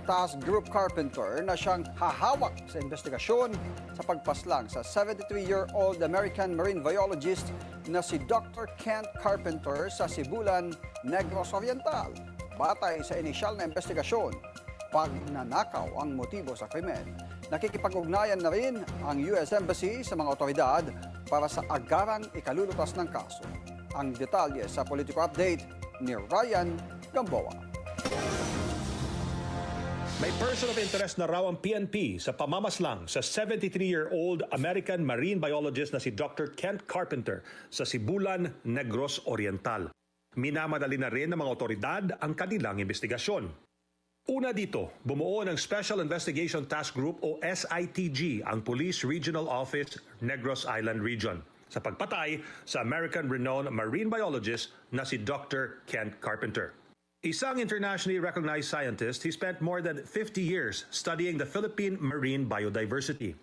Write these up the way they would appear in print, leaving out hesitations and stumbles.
Task Group Carpenter na siyang hahawak sa investigasyon sa pagpaslang sa 73-year-old American marine biologist na si Dr. Kent Carpenter sa Sibulan, Negros Oriental. Batay sa inisyal na investigasyon, pagnanakaw ang motibo sa krimen. Nakikipag-ugnayan na rin ang US Embassy sa mga otoridad para sa agarang ikalulutas ng kaso. Ang detalye sa Politico Update ni Ryan Gamboa. May person of interest na raw ang PNP sa pamamaslang sa 73-year-old American marine biologist na si Dr. Kent Carpenter sa Sibulan, Negros Oriental. Minamadali na rin ng mga otoridad ang kanilang investigasyon. Una dito, bumuo ng Special Investigation Task Group o SITG ang Police Regional Office, Negros Island Region sa pagpatay sa American renowned marine biologist na si Dr. Kent Carpenter. Isang internationally recognized scientist, he spent more than 50 years studying the Philippine marine biodiversity.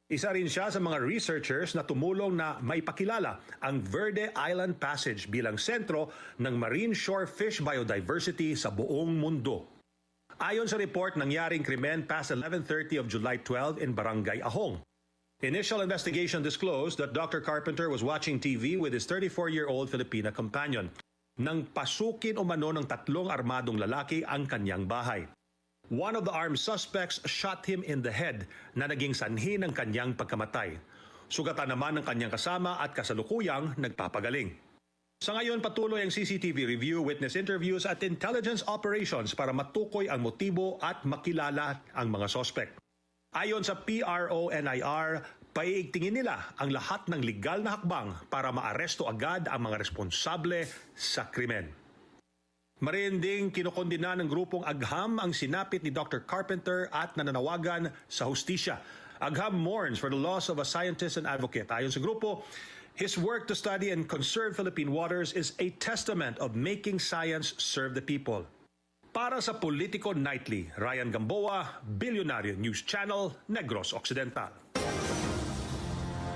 Isa rin siya sa mga researchers na tumulong na maipakilala ang Verde Island Passage bilang sentro ng marine shore fish biodiversity sa buong mundo. Ayon sa report, nangyaring krimen past 11:30 of July 12 in Barangay Ahong. Initial investigation disclosed that Dr. Carpenter was watching TV with his 34-year-old Filipina companion nang pasukin umano ng tatlong armadong lalaki ang kanyang bahay. One of the armed suspects shot him in the head na naging sanhi ng kanyang pagkamatay. Sugatan naman ng kanyang kasama at kasalukuyang nagpapagaling. Sa ngayon, patuloy ang CCTV review, witness interviews at intelligence operations para matukoy ang motibo at makilala ang mga suspect. Ayon sa PRONIR, paiigtingin nila ang lahat ng legal na hakbang para maaresto agad ang mga responsable sa krimen. Marinding kinukondina ng grupong Agham ang sinapit ni Dr. Carpenter at nananawagan sa hustisya. Agham mourns for the loss of a scientist and advocate. Ayon sa grupo, his work to study and conserve Philippine waters is a testament of making science serve the people. Para sa Politico Nightly, Ryan Gamboa, Bilyonaryo News Channel, Negros Occidental.